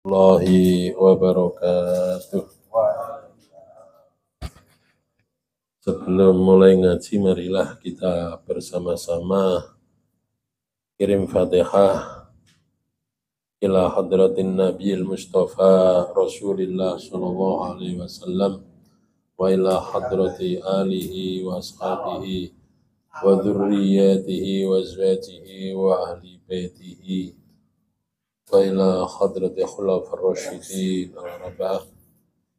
Warahmatullahi wabarakatuh. Sebelum mulai ngaji, marilah kita bersama-sama kirim Fatihah ila hadratin Nabiil Mustafa Rasulillah sallallahu alaihi wasallam wa ila hadrati alihi wa ashabihi wa dzurriyyatihi wa azwajihi wa ahli baitihi wa ila hadrati khulafar rasyidin al-arba'ah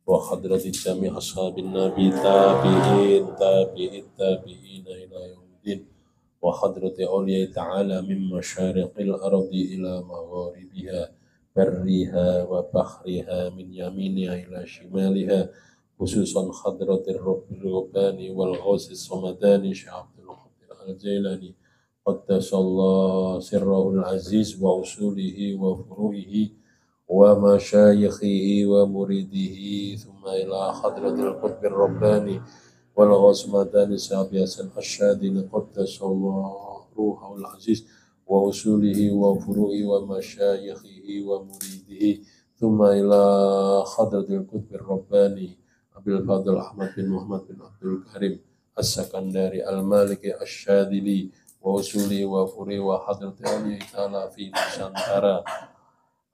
wa hadrati jami' ashabin nabi tabi'in ila yaumiddin wa hadrati awliya ta'ala min masyariqil ardi ila magharibiha barriha wa bahriha min yaminiha ila shimaliha khususan hadratir rabbil rabbani wal ghasis samadani Syekh Abdul Qadir al-Jailani qaddasallahu sirrahul aziz wa usulihi wa furu'ihi wa masyayikhihi wa muridihi thumma ila hadratil qutbir rabbani wal ghasmadani Syekh Hasan Asyadili qaddasallahu ruhul aziz wa usulihi wa furu'ihi wa masyayikhihi wa muridihi thumma ila hadratil qutbir rabbani Abil Fadl Ahmad bin Muhammad bin Abdul Karim As-Sakandari Al-Maliki Asyadili wa usuli wa furi wa hadrati awliya ta'ala fi Nusantara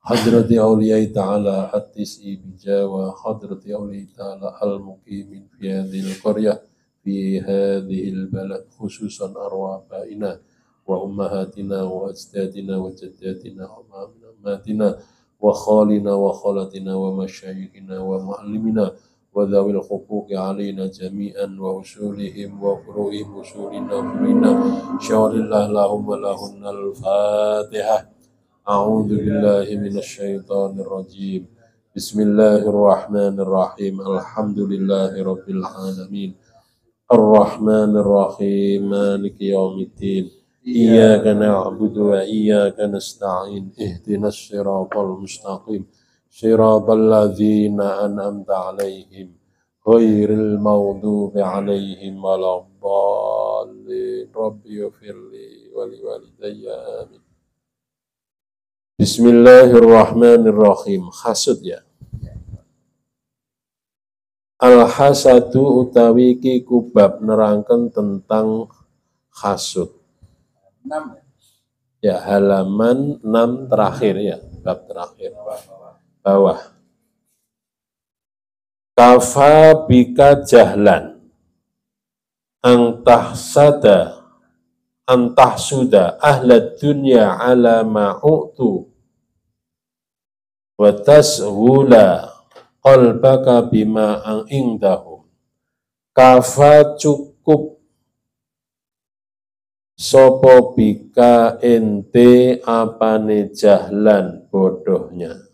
hadrati awliya ta'ala at-tis'i bijawa hadrati awliya ta'ala al-muqimin fi hadhil qaryah fi hadhil balad khususan arwabaina wa ummahatina wa ajdadina wa jaddatina wa mamatina wa khalina wa khalatina wa masyayikhina wa muallimina wa dhawil huquqi alaina jami'an wa usulihim wa furu'ihim usulina furina syawalillah lahum wa lahunnal fatihah. A'udzu billahi minasy syaithanir rajim. Bismillahirrahmanirrahim. Alhamdulillahi rabbil alamin. Arrahmanir rahim. Maliki yaumiddin. Iyyaka na'budu wa iyyaka nasta'in. Ihdinas siratal mustaqim. Siratal ladzina an'amta 'alaihim ghairil maghdubi 'alaihim waladdallin. Rabbi ighfirli wa liwalidayya amin. Bismillahirrahmanirrahim. Hasud ya. Al-hasadu utawi iki kubab nerangken tentang hasud. 6. Ya, halaman 6 terakhir ya, bab terakhir. Bawah. Kafa bika jahlan antahsuda ahlad dunya ala ma'utu wa tashula qalbaka bima indahum. Kafa cukup sopo bika ente apane jahlan bodohnya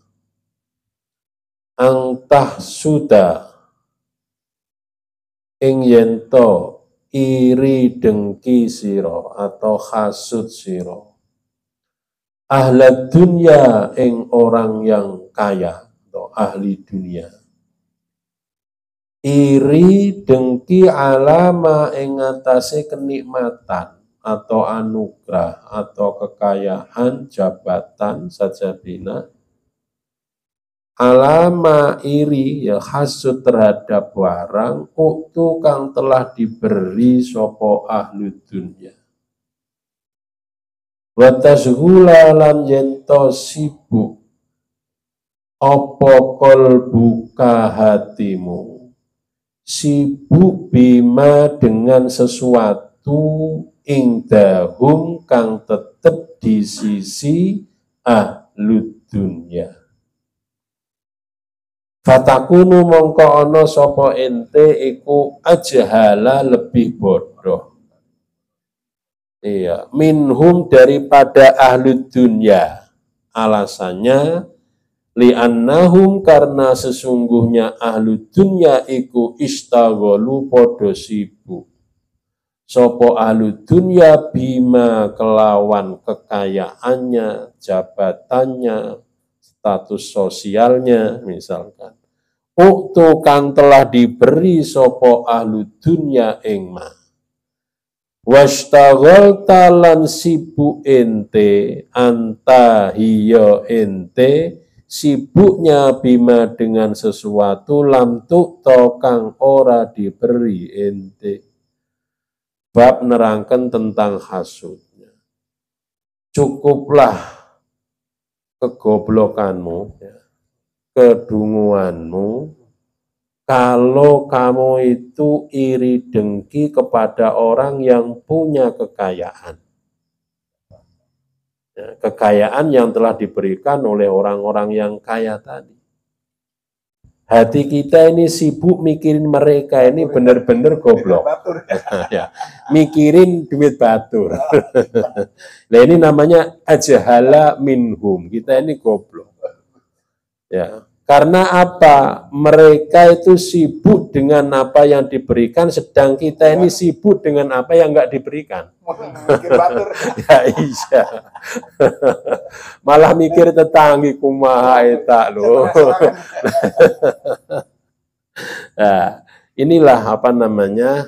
angtah suda ing yento iri dengki siro atau hasud siro ahlad dunya ing orang yang kaya atau ahli dunia iri dengki alama ing atase kenikmatan atau anugerah atau kekayaan jabatan sajabina alama iri ya hasud terhadap barang uktu kang telah diberi sopo ahlu dunya wa tashghula lan yento sibuk opo qalbuka hatimu sibuk bima dengan sesuatu indahum kang tetep di sisi ahlu dunya. Fatakunu mongko ana sapa ente iku ajhala lebih bodoh. Iya, minhum daripada ahlu dunya. Alasannya li'annahum karena sesungguhnya ahlu dunya iku istaghalu podo sibuk. Sopo ahlu dunya bima kelawan kekayaannya, jabatannya, status sosialnya misalkan. Uktu kang telah diberi sopo ahlu dunya ing ma. Wastaghalta lan sibuk ente anta hiya ente sibuknya bima dengan sesuatu lam tukto kang ora diberi ente. Bab nerangkan tentang hasudnya. Cukuplah kegoblokanmu, kedunguanmu, kalau kamu itu iri dengki kepada orang yang punya kekayaan. Kekayaan yang telah diberikan oleh orang-orang yang kaya tadi. Hati kita ini sibuk mikirin mereka ini benar-benar goblok. Ya, mikirin duit batur. Nah ini namanya ajhala minhum. Kita ini goblok. Ya, karena apa? Mereka itu sibuk dengan apa yang diberikan, sedang kita ini sibuk dengan apa yang enggak diberikan. Ya iya. Malah mikir tetanggi kumaha eta loh. Nah, inilah apa namanya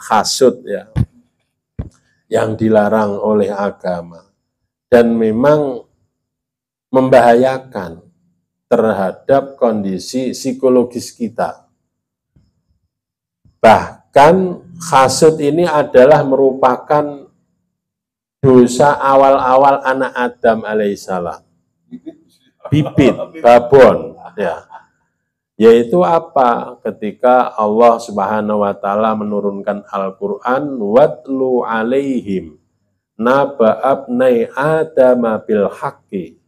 hasud ya, yang dilarang oleh agama dan memang membahayakan terhadap kondisi psikologis kita. Bahkan hasud ini adalah merupakan dosa awal-awal anak Adam alaihissalam. Bibit, babon, ya. Yaitu apa? Ketika Allah Subhanahu wa taala menurunkan Al-Qur'an, watlu alaihim naba'abnai adama bil haqqi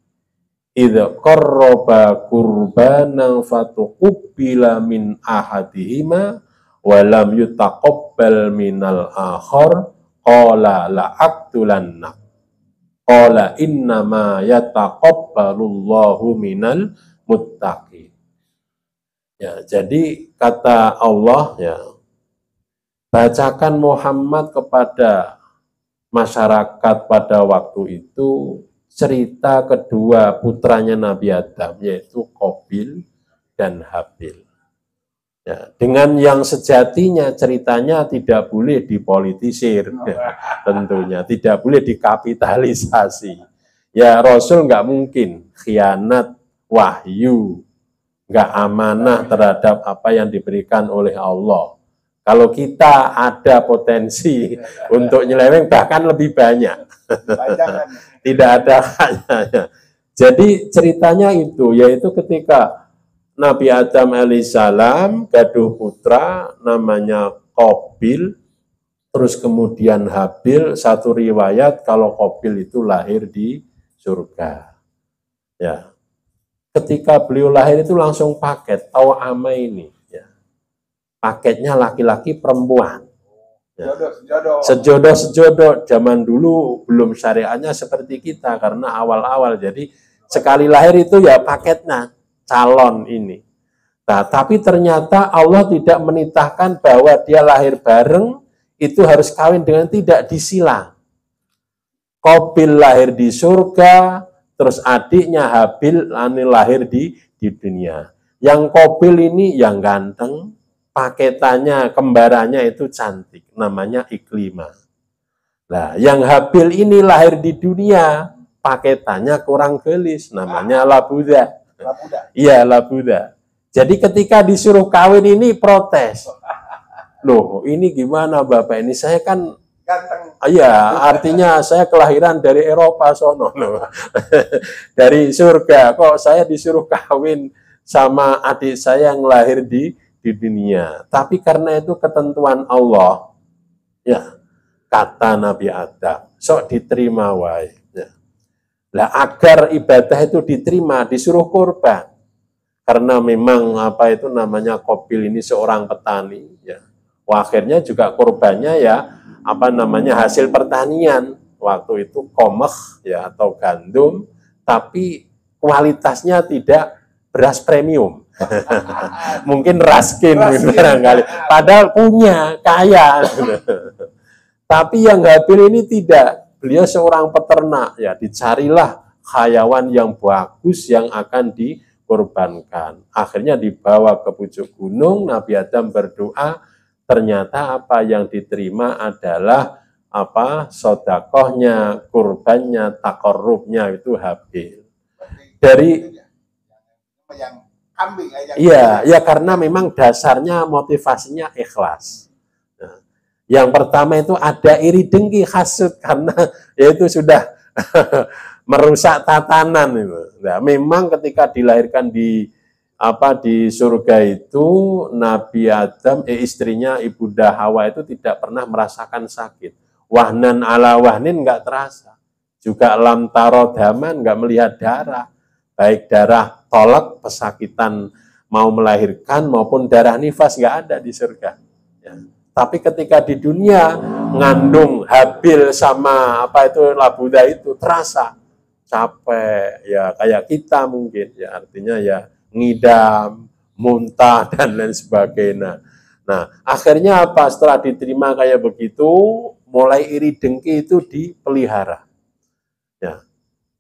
idza qarraba qurbanan fatuqbila min ahadihima wa lam yutaqabbal minal akhar qala la'aqtulannak qala innama yataqabbalullahu minal muttaqin. Ya, jadi kata Allah ya, bacakan Muhammad kepada masyarakat pada waktu itu cerita kedua putranya Nabi Adam, yaitu Qabil dan Habil. Ya, dengan yang sejatinya ceritanya tidak boleh dipolitisir, ya, tentunya tidak boleh dikapitalisasi. Ya Rasul nggak mungkin khianat wahyu, nggak amanah terhadap apa yang diberikan oleh Allah. Kalau kita ada potensi untuk nyeleweng bahkan lebih banyak. Tidak ada hanya. Jadi ceritanya itu, yaitu ketika Nabi Adam alaihissalam gaduh putra namanya Qabil, terus kemudian Habil. Satu riwayat kalau Qabil itu lahir di surga. Ya. Ketika beliau lahir itu langsung paket, tahu ama ini. Ya. Paketnya laki-laki perempuan. Ya. Sejodoh-sejodoh. Zaman dulu belum syariatnya seperti kita, karena awal-awal. Jadi sekali lahir itu ya paketnya, calon ini. Nah, tapi ternyata Allah tidak menitahkan bahwa dia lahir bareng, itu harus kawin dengan, tidak, disilang. Qabil lahir di surga, terus adiknya Habil lahir di dunia. Yang Qabil ini yang ganteng, paketannya, kembarannya itu cantik, namanya Iklimah. Nah, yang Habil ini lahir di dunia, paketannya kurang gelis, namanya Labuda. Iya, Labuda. Jadi ketika disuruh kawin ini protes. Loh, ini gimana Bapak? Ini saya kan ganteng. Iya, artinya saya kelahiran dari Eropa sono loh. Dari surga, kok saya disuruh kawin sama adik saya yang lahir di dunia. Tapi karena itu ketentuan Allah, ya, kata Nabi Adam, sok diterima wae. Ya. Lah agar ibadah itu diterima, disuruh kurban. Karena memang apa itu namanya Qabil ini seorang petani, ya. Wah, akhirnya juga kurbannya ya apa namanya hasil pertanian. Waktu itu komeh ya atau gandum, tapi kualitasnya tidak beras premium. Mungkin raskin barangkali. Padahal punya, kaya. Tapi yang Habil ini tidak. Beliau seorang peternak, ya dicarilah hayawan yang bagus yang akan dikorbankan. Akhirnya dibawa ke pucuk gunung, Nabi Adam berdoa, ternyata apa yang diterima adalah apa sodakohnya, kurbannya, takorubnya itu Habil. Dari yang kambing. Iya, ya karena memang dasarnya motivasinya ikhlas. Nah, yang pertama itu ada iri dengki hasud karena yaitu sudah merusak tatanan itu. Nah, memang ketika dilahirkan di surga itu Nabi Adam istrinya Ibunda Hawa itu tidak pernah merasakan sakit. Wahnan ala wahnin nggak terasa. Juga lam taro daman nggak melihat darah. Baik darah tolak, pesakitan mau melahirkan maupun darah nifas nggak ada di surga. Ya. Tapi ketika di dunia ngandung Habil sama Labuda itu terasa capek ya kayak kita mungkin ya artinya ya ngidam, muntah dan lain sebagainya. Nah akhirnya apa setelah diterima kayak begitu mulai iri dengki itu dipelihara. Ya.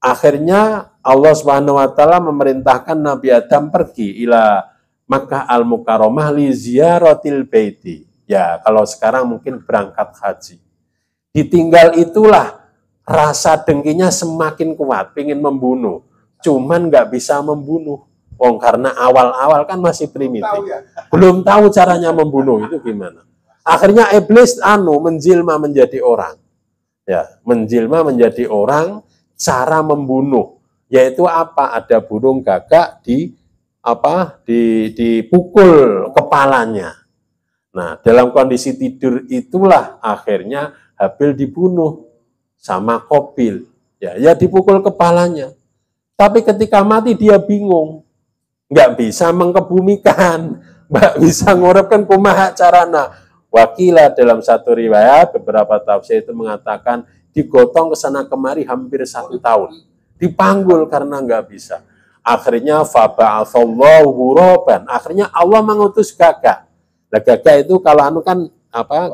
Akhirnya Allah Subhanahu wa taala memerintahkan Nabi Adam pergi ila Makkah Al-Mukarramah li ziyaratil baiti. Ya, kalau sekarang mungkin berangkat haji. Ditinggal itulah rasa dengkinya semakin kuat, ingin membunuh. Cuman nggak bisa membunuh. Karena awal-awal kan masih primitif. Belum tahu caranya membunuh itu gimana. Akhirnya iblis menjelma menjadi orang. Ya, menjelma menjadi orang. Cara membunuh yaitu apa? Ada burung gagak dipukul kepalanya. Nah, dalam kondisi tidur itulah akhirnya Habil dibunuh sama Qabil. Ya dipukul kepalanya. Tapi ketika mati dia bingung, nggak bisa mengkebumikan, nggak bisa ngurupkan kumaha carana. Wakilah dalam satu riwayat beberapa tafsir itu mengatakan digotong ke sana kemari hampir 1 tahun. Dipanggul karena nggak bisa. Akhirnya faba'atsallahu ghuraban. Akhirnya Allah mengutus gagak. Nah, gagak itu kalau kan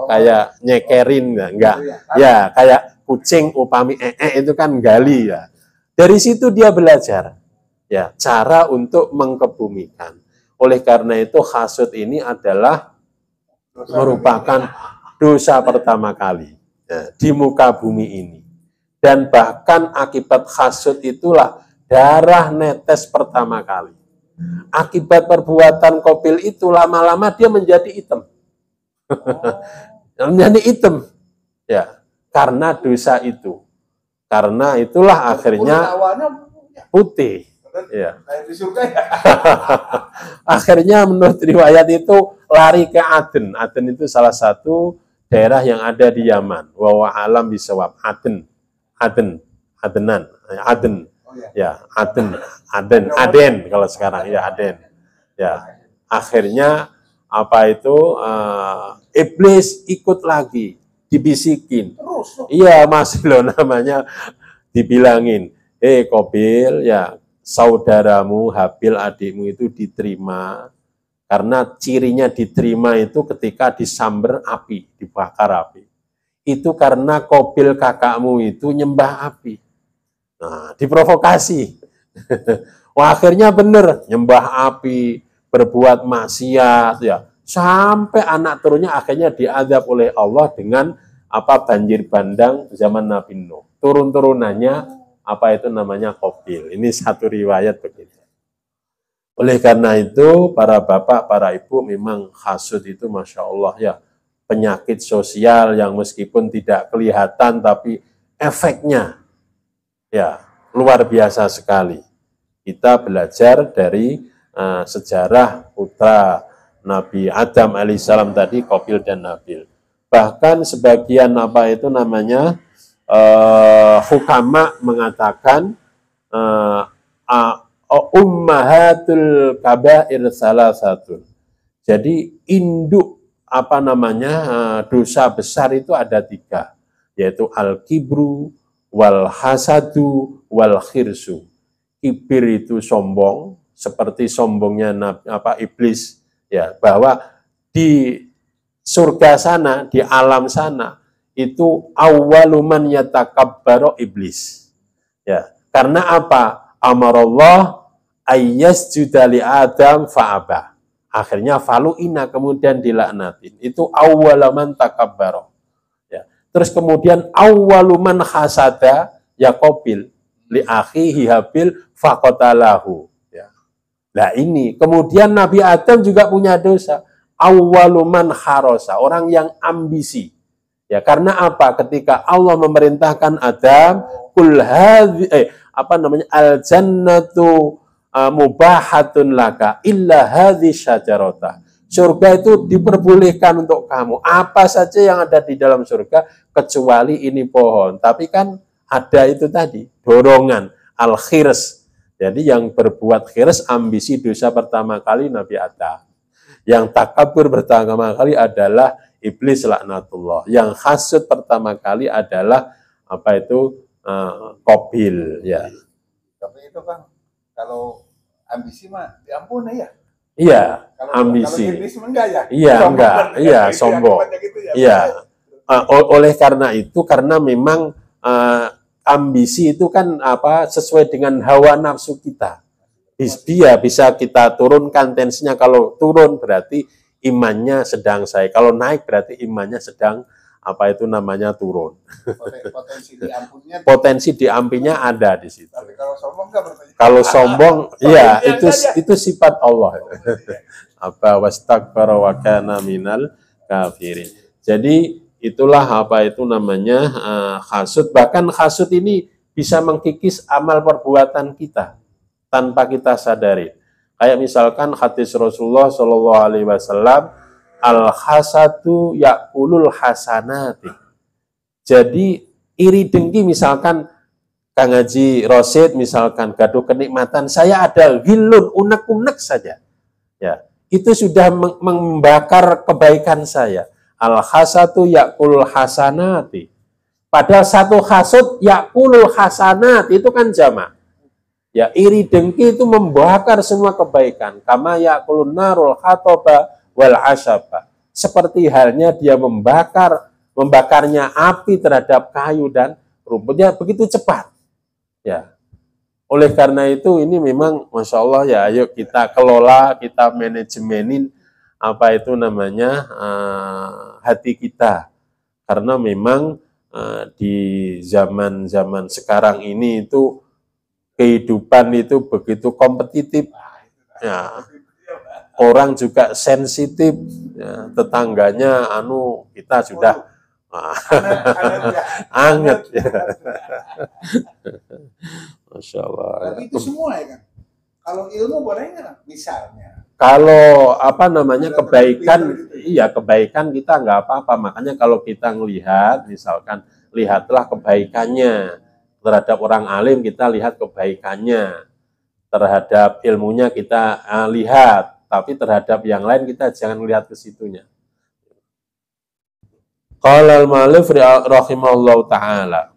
kayak nyekerin enggak. Ya, kayak kucing upami itu kan gali ya. Dari situ dia belajar ya cara untuk mengkebumikan. Oleh karena itu hasud ini adalah merupakan dosa pertama kali di muka bumi ini. Dan bahkan akibat hasud itulah darah netes pertama kali. Akibat perbuatan Qabil itu lama-lama dia menjadi hitam. Menjadi hitam. Ya, karena dosa itu. Karena itulah akhirnya putih. Ya. Akhirnya menurut riwayat itu lari ke Aden. Aden itu salah satu daerah yang ada di Yaman. Wa alam bisawab. Aden. Ya, Aden kalau sekarang ya Aden. Ya. Akhirnya iblis ikut lagi dibisikin. Iya, masih loh namanya dibilangin. Qabil ya saudaramu Habil adikmu itu diterima karena cirinya diterima itu ketika disamber api, dibakar api. Itu karena Qabil kakakmu itu nyembah api. Nah, diprovokasi. Wah, akhirnya benar nyembah api, berbuat maksiat ya. Sampai anak turunnya akhirnya diazab oleh Allah dengan banjir bandang zaman Nabi Nuh. Turun-turunannya namanya Qabil. Ini satu riwayat begitu. Oleh karena itu, para bapak, para ibu memang hasud itu Masya Allah ya, penyakit sosial yang meskipun tidak kelihatan, tapi efeknya ya luar biasa sekali. Kita belajar dari sejarah putra Nabi Adam alaihissalam tadi, Qabil dan Habil. Bahkan sebagian hukama mengatakan ummahatul kabair salah satu. Jadi induk dosa besar itu ada 3, yaitu al-kibru, wal hasadu, wal khirsu. Kibir itu sombong, seperti sombongnya iblis ya, bahwa di surga sana, di alam sana itu awwaluman yatakabbaru iblis. Ya, karena apa? Amarallah ayyasjuda li Adam fa'aba. Akhirnya falu'ina kemudian dilaknatin. Itu awwaluman takabbaru. Ya. Terus kemudian awwaluman hasada ya Qabil li akhihi Habil faqatalahu. Ya. Nah ini, kemudian Nabi Adam juga punya dosa. Awwaluman kharosa, orang yang ambisi. Ya, karena apa? Ketika Allah memerintahkan Adam, kul al jannatu mubahatun laka illa hadhi syajarata. Surga itu diperbolehkan untuk kamu. Apa saja yang ada di dalam surga kecuali ini pohon. Tapi kan ada itu tadi, dorongan al-khirs. Jadi yang berbuat khirs, ambisi dosa pertama kali Nabi Adam. Yang takabur pertama kali adalah iblis laknatullah. Yang hasud pertama kali adalah apa itu Qabil ya. Tapi itu kan kalau ambisi mah diampuni ya. Iya, kalau, ambisi. Kalau iblis enggak ya? Iya, enggak. Iya, sombong. Gitu ya, iya. Oleh karena itu, karena memang ambisi itu kan apa sesuai dengan hawa nafsu kita. Dia bisa kita turunkan tensinya. Kalau turun berarti imannya sedang kalau naik berarti imannya sedang apa itu namanya turun. Potensi diampinya ada di situ. Tapi kalau sombong enggak berarti. Kalau sombong ya itu sifat Allah. Apa wastakbara wa kana minal kafirin. Jadi itulah apa itu namanya hasud. Bahkan hasud ini bisa mengkikis amal perbuatan kita tanpa kita sadari. Kayak misalkan hadis Rasulullah Shallallahu Alaihi Wasallam, al hasadu yakulul hasanati. Jadi iri dengki misalkan Kang Haji Rosid misalkan gaduh kenikmatan, saya ada gilun unek-unek saja, ya itu sudah membakar kebaikan saya. Al hasadu yakulul hasanati. Padahal satu hasud yakulul hasanat itu kan jamak. Ya, iri dengki itu membakar semua kebaikan. Kama yakulun narul khatoba wal asyaba. Seperti halnya dia membakarnya api terhadap kayu dan rumputnya begitu cepat. Ya. Oleh karena itu ini memang Masya Allah ya, ayo kita kelola, kita manajemenin apa itu namanya hati kita. Karena memang di zaman-zaman sekarang ini itu kehidupan itu begitu kompetitif, ya. Orang juga sensitif, ya. Tetangganya kita sudah anget, ya. Masya Allah. Tapi itu semua ya kan. Kalau ilmu boleh nggak? Misalnya. Kalau apa namanya kebaikan, iya kebaikan kita nggak apa-apa. Makanya kalau kita ngelihat, misalkan lihatlah kebaikannya. Terhadap orang alim kita lihat kebaikannya, terhadap ilmunya kita lihat, tapi terhadap yang lain kita jangan lihat ke situnya. Qala al-mu'allif rahimahullahu ta'ala.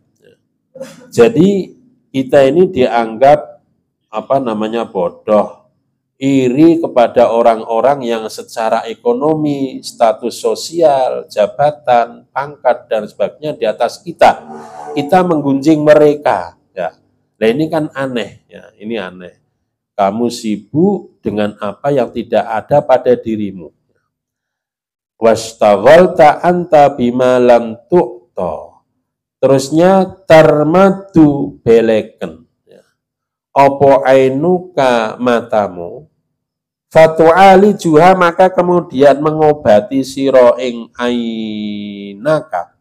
Jadi kita ini dianggap apa namanya bodoh, iri kepada orang-orang yang secara ekonomi, status sosial, jabatan, pangkat dan sebagainya di atas kita. Kita menggunjing mereka, ya. Nah ini kan aneh, ya. Ini aneh. Kamu sibuk dengan apa yang tidak ada pada dirimu. Wastaghalta anta bima lam tu'ta. Terusnya tarmadu beleken. Ya. Opo ainuka matamu. Fatu'ali juha maka kemudian mengobati siro ing ainaka.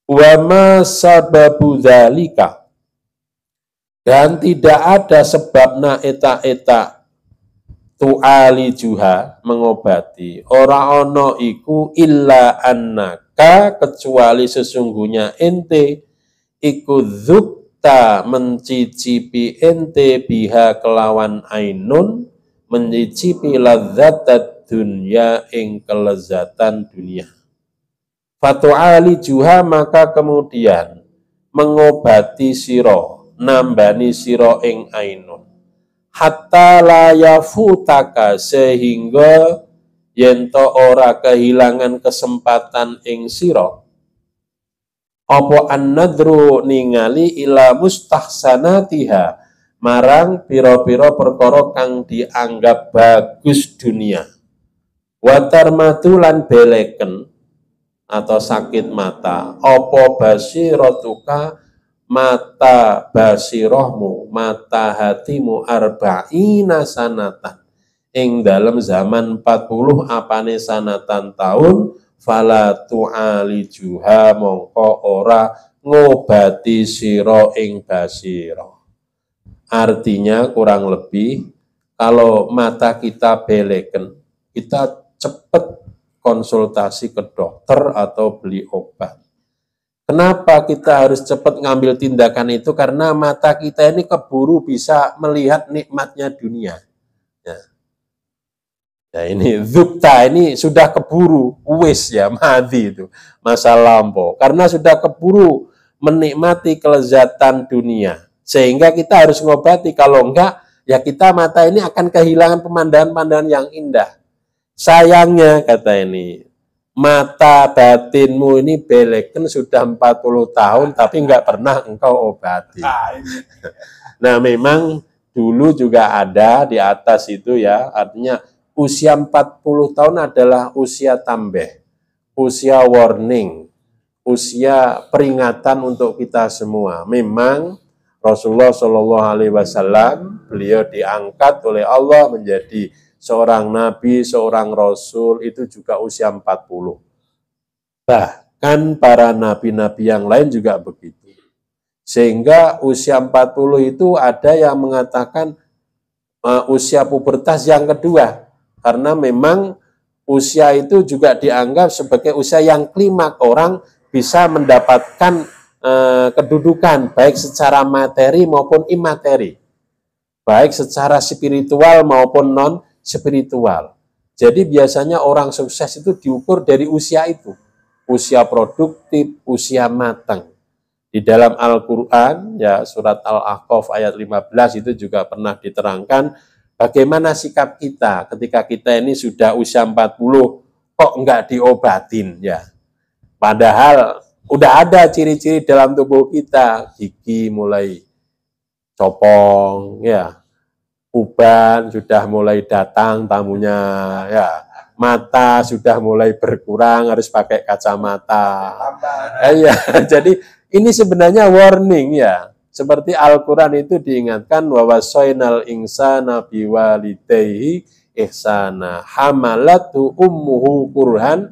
Wa ma sababu dzalika, dan tidak ada sebabna eta tu'ali juha mengobati ora ono iku illa annaka kecuali sesungguhnya ente iku dzukta mencicipi ente biha kelawan ainun mencicipi ladzat dunya ing kelezatan dunia. Fatu'ali juha maka kemudian mengobati siro, nambani siro ing ainun. Hatta la yafutaka sehingga yento ora kehilangan kesempatan ing siro. Apa an-nadru ningali ila mustahsanatiha marang piro-piro perkara kang dianggap bagus dunia. Watar matulan beleken atau sakit mata, opo basiratuka mata basirohmu, mata hatimu arba'ina sanatan. Ing dalam zaman 40 apane sanatan tahun, fala tu'alijuha mongko ora ngobati sira ing basira. Artinya kurang lebih, kalau mata kita beleken, kita cepat konsultasi ke dokter atau beli obat. Kenapa kita harus cepat ngambil tindakan itu? Karena mata kita ini keburu bisa melihat nikmatnya dunia. Ya ini zukta ini sudah keburu, wis ya, mati itu, masa lampau. Karena sudah keburu menikmati kelezatan dunia. Sehingga kita harus ngobati, kalau enggak, ya kita mata ini akan kehilangan pemandangan-pemandangan yang indah. Sayangnya, kata ini, mata batinmu ini beleken sudah 40 tahun, tapi enggak pernah engkau obati. Nah, memang dulu juga ada di atas itu ya, artinya usia 40 tahun adalah usia tambah, usia warning, usia peringatan untuk kita semua. Memang Rasulullah Shallallahu Alaihi Wasallam beliau diangkat oleh Allah menjadi seorang nabi, seorang rasul itu juga usia 40. Bahkan para nabi-nabi yang lain juga begitu. Sehingga usia 40 itu ada yang mengatakan usia pubertas yang kedua. Karena memang usia itu juga dianggap sebagai usia yang klimaks, orang bisa mendapatkan kedudukan, baik secara materi maupun imateri, baik secara spiritual maupun non-spiritual. Jadi biasanya orang sukses itu diukur dari usia itu, usia produktif, usia matang. Di dalam Al-Quran, ya surat Al-Ahqaf ayat 15 itu juga pernah diterangkan bagaimana sikap kita ketika kita ini sudah usia 40, kok enggak diobatin ya. Padahal udah ada ciri-ciri dalam tubuh kita, gigi mulai copong, ya, uban sudah mulai datang tamunya, ya, mata sudah mulai berkurang, harus pakai kacamata. Ya, jadi ini sebenarnya warning ya. Seperti Al-Quran itu diingatkan bahwa wasainal insana biwalidayhi ihsana hamalatu ummuhu kurhan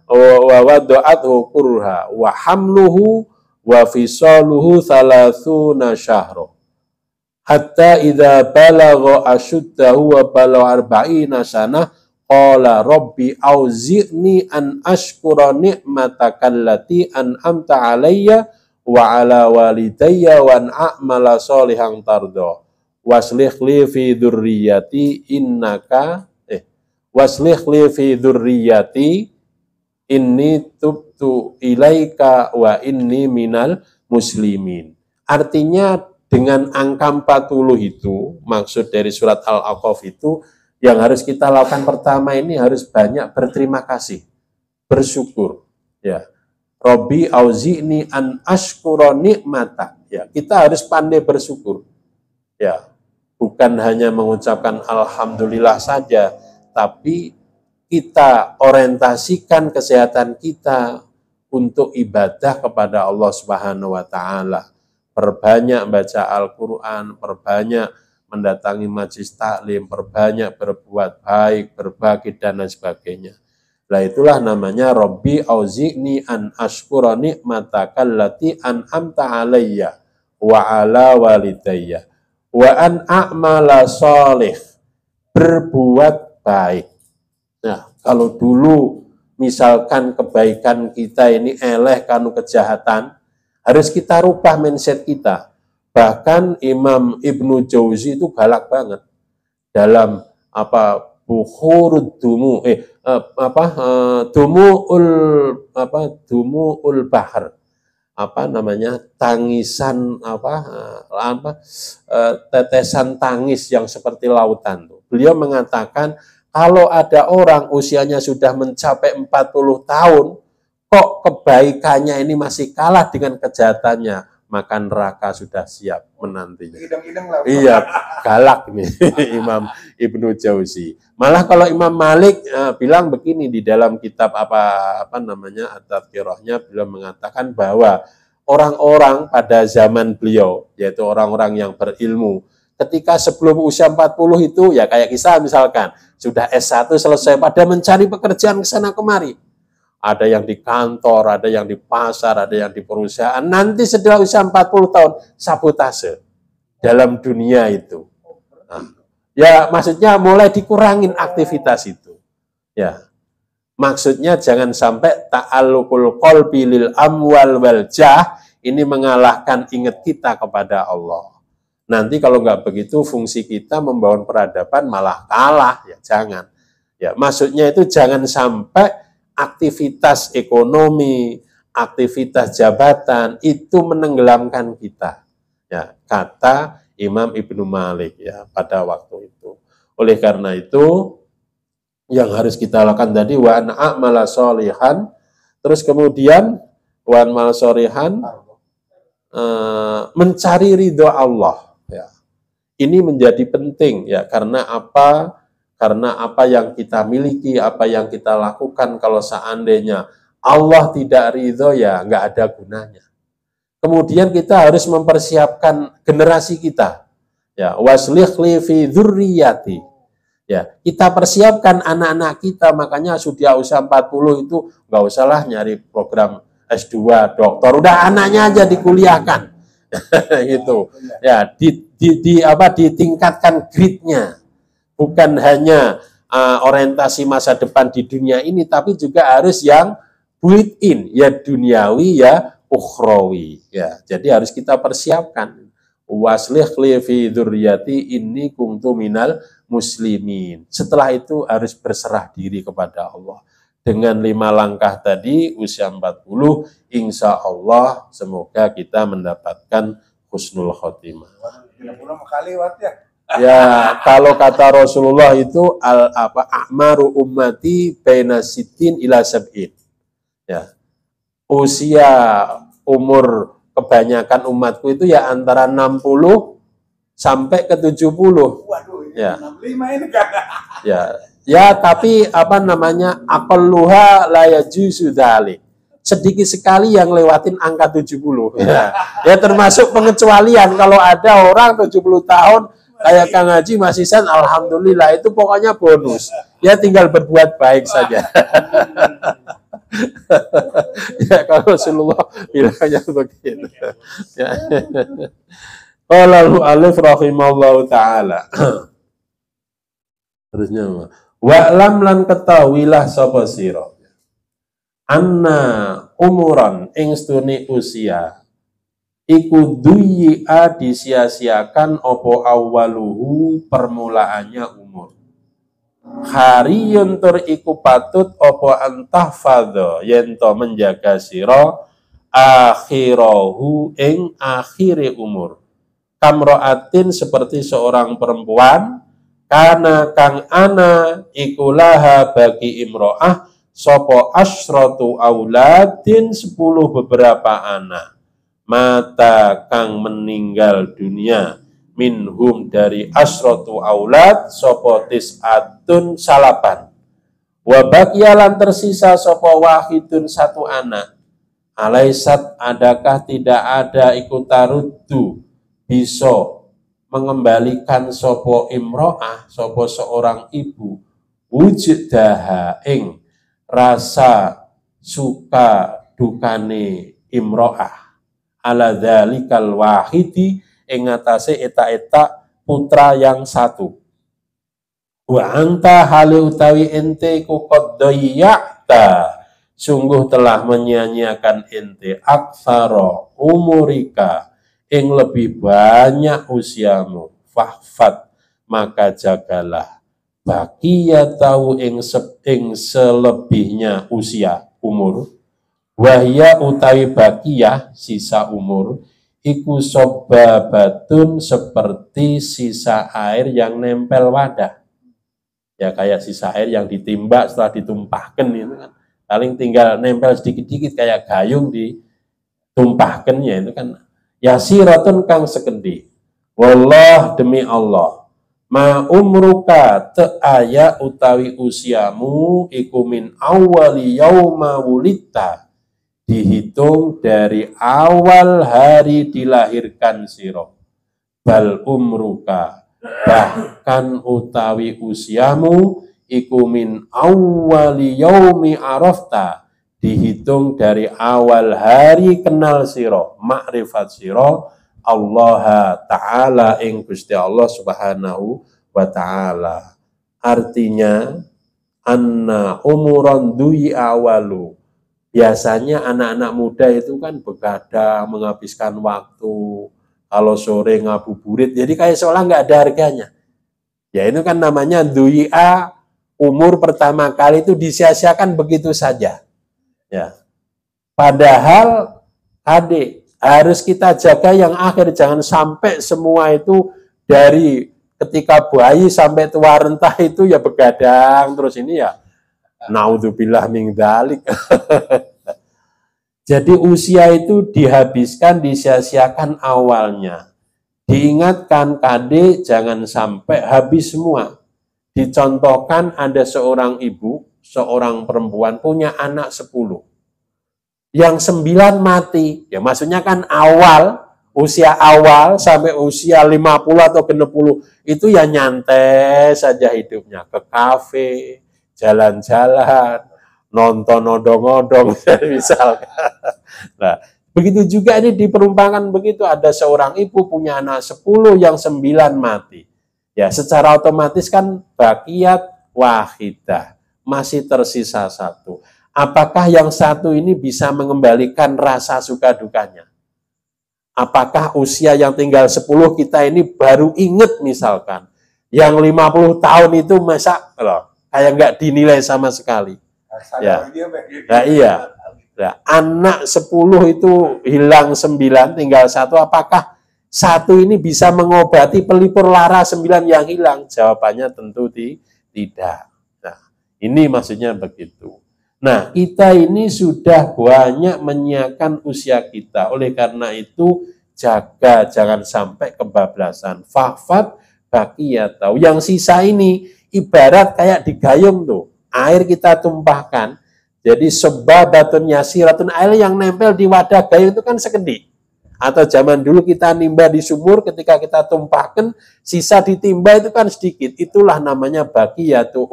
wa wada'athu kurha wa hamluhu wa fisaluhu 30 syahra hatta idza balagha ashuddahu wa balagha 40 sanah qala rabbi auzi'ni an ashkura ni'mataka allati an'amta 'alayya wa 'ala walidayya wa an a'mala sholihan tarda waslih li fi dzurriyyati innaka waslih li fi dzurriyyati inni tubtu ilaika wa inni minal muslimin. Artinya dengan angka 40 itu, maksud dari surat Al-Ahqaf itu, yang harus kita lakukan pertama ini harus banyak berterima kasih, bersyukur. Ya, Robbi auzi'ni an ashkura ni'matak. Ya, kita harus pandai bersyukur. Ya, bukan hanya mengucapkan alhamdulillah saja, tapi kita orientasikan kesehatan kita untuk ibadah kepada Allah Subhanahu wa taala. Perbanyak baca Al-Qur'an, perbanyak mendatangi majelis taklim, perbanyak berbuat baik, berbagi dan lain sebagainya. Nah, itulah namanya Rabbi auzi'ni an ashkura ni'mataka allati an'amta 'alayya wa 'ala walidayya wa an a'mala sholih, berbuat baik. Nah, kalau dulu misalkan kebaikan kita ini eleh kanu kejahatan, harus kita rubah mindset kita. Bahkan Imam Ibnu Jauzi itu galak banget dalam dumu'ul bahar, tangisan tetesan tangis yang seperti lautan. Beliau mengatakan kalau ada orang usianya sudah mencapai 40 tahun, kok kebaikannya ini masih kalah dengan kejahatannya, maka neraka sudah siap menantinya. Iya, galak nih Imam Ibnu Jauzi. Malah kalau Imam Malik bilang begini di dalam kitab At-Tadhkirahnya, beliau mengatakan bahwa orang-orang pada zaman beliau, yaitu orang-orang yang berilmu. Ketika sebelum usia 40 itu, ya kayak kisah misalkan, sudah S1 selesai, pada mencari pekerjaan ke sana kemari. Ada yang di kantor, ada yang di pasar, ada yang di perusahaan. Nanti setelah usia 40 tahun, sabotase dalam dunia itu. Nah, ya maksudnya mulai dikurangin aktivitas itu. Ya, maksudnya jangan sampai ta'alluqul qalbi lil amwal wal jah ini mengalahkan ingat kita kepada Allah. Nanti kalau nggak begitu fungsi kita membangun peradaban malah kalah, ya jangan. Ya, maksudnya itu jangan sampai aktivitas ekonomi, aktivitas jabatan itu menenggelamkan kita. Ya, kata Imam Ibnu Malik ya pada waktu itu. Oleh karena itu yang harus kita lakukan tadi wa an a'mala sholihan, terus kemudian wa an a'mala sholihan mencari ridho Allah ya. Ini menjadi penting ya karena apa? Karena apa yang kita miliki, apa yang kita lakukan kalau seandainya Allah tidak ridho ya nggak ada gunanya. Kemudian kita harus mempersiapkan generasi kita. Ya, waslih li fi dzurriyyati. Ya, kita persiapkan anak-anak kita, makanya sudah usia 40 itu nggak usahlah nyari program S2, doktor, udah anaknya aja dikuliahkan. Gitu. Ya, ditingkatkan grade-nya. Bukan hanya orientasi masa depan di dunia ini, tapi juga harus yang built-in, ya duniawi, ya ukhrawi. Ya, jadi harus kita persiapkan. Waslih li fi dzurriyyati inni kuntu minal muslimin. Setelah itu harus berserah diri kepada Allah. Dengan 5 langkah tadi, usia 40, insya Allah semoga kita mendapatkan husnul khotimah. Ya, kalau kata Rasulullah itu a'maru ummati baina sittin ila sab'in. Ya. Usia umur kebanyakan umatku itu ya antara 60 sampai ke 70. Waduh, ya. 65 ini kan. Ya. Ya, tapi apa namanya? Aqalluha la yajuzu dzalik. Sedikit sekali yang lewatin angka 70. Ya. Ya termasuk pengecualian kalau ada orang 70 tahun kayak Kang Haji Mas Ihsan, alhamdulillah itu pokoknya bonus. Ya tinggal berbuat baik saja. Ya kalau Rasulullah bilangnya begitu. Ya. Qala alif rahimallahu taala. Terusnya wa'lam lan ketahuilah sapa sira. Anna umuran ing stune usia iku duyi'a disia-siakan opo awaluhu permulaannya umur. Hariyun tur iku patut opo antahfadho yento menjaga siro akhirahu ing akhiri umur. Kamro'atin seperti seorang perempuan kana kang ana ikulaha bagi imro'ah sopo asyratu auladin 10 beberapa anak. Mata kang meninggal dunia minhum dari asratu aulad sopo tis'atun salapan wa baqiyalan tersisa sopo wahidun 1 anak. Alaisat adakah tidak ada ikutaruddu bisa mengembalikan sopo imro'ah sopo seorang ibu wujudaha ing rasa suka dukane imro'ah ala dzalikal wahidi ing atase eta-eta putra yang 1. Wa anta hale utawi ente ku qaddayata sungguh telah menyia-nyiakan ente aksara umurika ing lebih banyak usiamu. Fahfat maka jagalah baqiyatahu ing selebihnya usia umur. Wahya utawi bakiyah sisa umur iku sobabatun seperti sisa air yang nempel wadah. Ya kayak sisa air yang ditimbak setelah ditumpahkan itu kan. Paling tinggal nempel sedikit-sedikit kayak gayung ditumpahkannya itu kan. Yasiratun kang sekendi. Wallah demi Allah. Ma umruka te'aya utawi usiamu iku min awali yauma wulita. dihitung dari awal hari dilahirkan sira. Bal umruka, bahkan utawi usiamu iku min awwali yaumi arafta, dihitung dari awal hari kenal sira, makrifat sira Allah Ta'ala ing Gusti Allah Subhanahu wa Ta'ala. Artinya anna umuran du'i awalu. Biasanya anak-anak muda itu kan begadang, menghabiskan waktu, kalau sore ngabuburit, jadi kayak seolah nggak ada harganya. Ya itu kan namanya du'a, umur pertama kali itu disia-siakan begitu saja. Ya. Padahal adik, harus kita jaga yang akhir, jangan sampai semua itu dari ketika bayi sampai tua renta itu ya begadang terus ini ya naudzubillah min dzalik. Jadi usia itu dihabiskan, disia-siakan awalnya. Diingatkan Kade jangan sampai habis semua. Dicontohkan ada seorang ibu, seorang perempuan punya anak 10. Yang 9 mati. Ya maksudnya kan awal, usia awal sampai usia 50 atau 60 itu ya nyantai saja hidupnya. Ke kafe, jalan-jalan, nonton odong-odong misalkan. Nah, begitu juga ini diperumpakan begitu, ada seorang ibu punya anak 10 yang 9 mati. Ya, secara otomatis kan baqiyat wahidah, masih tersisa 1. Apakah yang 1 ini bisa mengembalikan rasa suka dukanya? Apakah usia yang tinggal 10 kita ini baru ingat misalkan, yang 50 tahun itu masa kayak nggak dinilai sama sekali. Ya, nah, iya. Nah, anak 10 itu hilang 9, tinggal 1. Apakah 1 ini bisa mengobati pelipur lara 9 yang hilang? Jawabannya tentu tidak. Nah, ini maksudnya begitu. Nah, kita ini sudah banyak menyiapkan usia kita. Oleh karena itu, jaga jangan sampai kebablasan. Fahfad baqiyatau. Yang sisa ini ibarat kayak digayung tuh. Air kita tumpahkan. Jadi sebabatun yasiratun, air yang nempel di wadah gayung itu kan sekedip. Atau zaman dulu kita nimba di sumur, ketika kita tumpahkan, sisa ditimba itu kan sedikit. Itulah namanya baqiyatu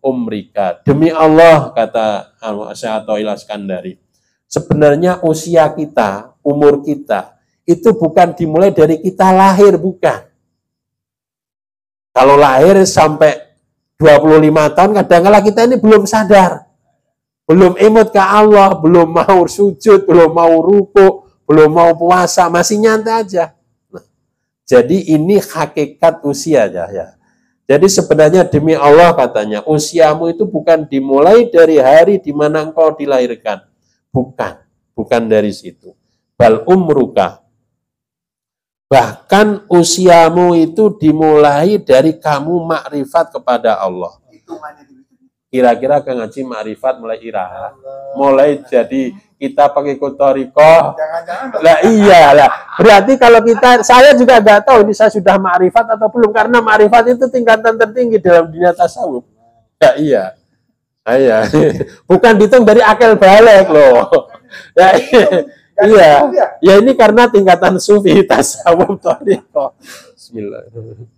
umrika. Demi Allah, kata Al-Mu'asyaatoil Iskandari, sebenarnya usia kita, umur kita, itu bukan dimulai dari kita lahir, bukan. Kalau lahir sampai 25 tahun, kadang-kadang kita ini belum sadar. Belum imut ke Allah, belum mau sujud, belum mau ruku, belum mau puasa, masih nyantai aja. Nah, jadi ini hakikat usia ya. Jadi sebenarnya demi Allah katanya, usiamu itu bukan dimulai dari hari di mana engkau dilahirkan. Bukan dari situ. Bal umruka. Bahkan usiamu itu dimulai dari kamu makrifat kepada Allah. Kira-kira Kang Haji makrifat mulai iraha. Mulai jadi kita pengikut thariqah. Lah iya lah. Berarti kalau kita, saya juga nggak tahu ini saya sudah makrifat atau belum, karena makrifat itu tingkatan tertinggi dalam dunia tasawuf. Ya iya. Iya. Bukan dihitung dari akal balik loh. Ya iya. Ya ini karena tingkatan sufi tasawuf thariqah. Bismillahirrahmanirrahim.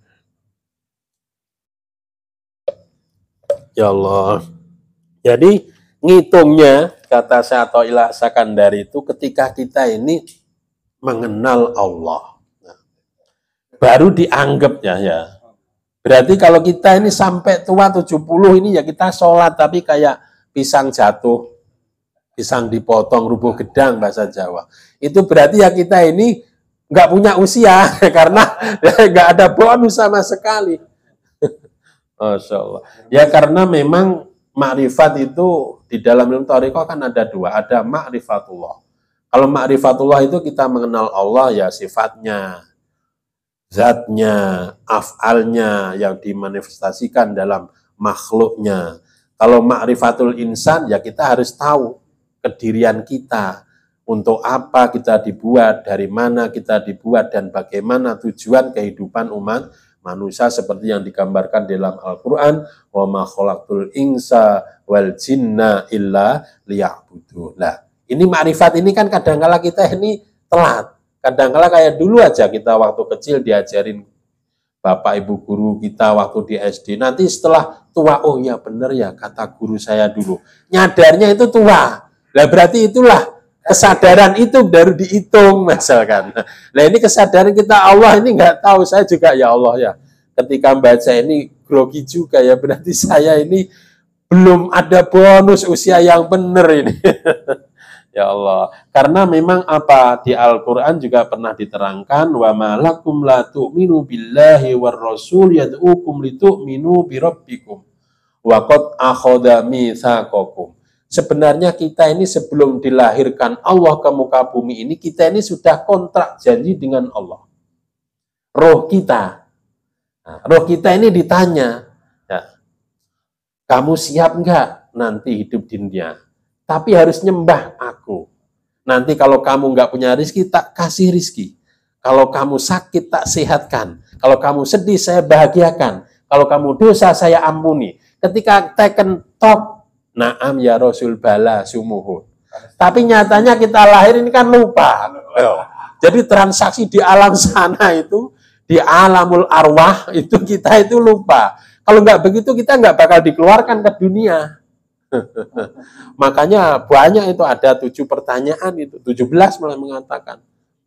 Ya Allah. Jadi ngitungnya kata Syatoil Sakandari itu ketika kita ini mengenal Allah. Nah, baru dianggap ya. Berarti kalau kita ini sampai tua 70 ini ya kita sholat tapi kayak pisang jatuh, pisang dipotong, rubuh gedang bahasa Jawa. Itu berarti ya kita ini nggak punya usia karena nggak ada bonus sama sekali. Masya Allah. Ya karena memang makrifat itu di dalam ilmu thariqah kan ada 2. Ada makrifatullah. Kalau makrifatullah itu kita mengenal Allah ya sifatnya, zatnya, af'alnya yang dimanifestasikan dalam makhluknya. Kalau makrifatul insan ya kita harus tahu kedirian kita. Untuk apa kita dibuat, dari mana kita dibuat, dan bagaimana tujuan kehidupan umat manusia seperti yang digambarkan dalam Al-Quran, wa ma khalaqtul insa wal jinna illa liya'budun. Nah, Ini makrifat ini kan kadang-kala kita ini telat. Kadang-kala kayak dulu aja kita waktu kecil diajarin bapak ibu guru kita waktu di SD. Nanti setelah tua, oh ya benar ya kata guru saya dulu. Nyadarnya itu tua. Lah berarti itulah kesadaran itu baru dihitung misalkan. Nah ini kesadaran kita Allah ini nggak tahu, saya juga ya Allah ya. Ketika baca ini grogi juga ya, berarti saya ini belum ada bonus usia yang benar ini. Ya Allah. Karena memang apa di Al-Qur'an juga pernah diterangkan wa malakum la tu'minu billahi war rasul yad'ukum litu'minu bi rabbikum wa qad akhadha mitsaqakum. Sebenarnya kita ini sebelum dilahirkan Allah ke muka bumi ini, kita ini sudah kontrak janji dengan Allah. Roh kita. Nah, roh kita ini ditanya, ya, kamu siap enggak nanti hidup di dunia? Tapi harus nyembah aku. Nanti kalau kamu enggak punya rizki, tak kasih rizki. Kalau kamu sakit, tak sehatkan. Kalau kamu sedih, saya bahagiakan. Kalau kamu dosa, saya ampuni. Ketika teken top, naam ya Rasul bala sumuhun. Tapi nyatanya kita lahir ini kan lupa. Jadi transaksi di alam sana itu, di alamul arwah itu kita itu lupa. Kalau nggak begitu kita nggak bakal dikeluarkan ke dunia. Makanya banyak itu ada 7 pertanyaan itu, 17 malah mengatakan.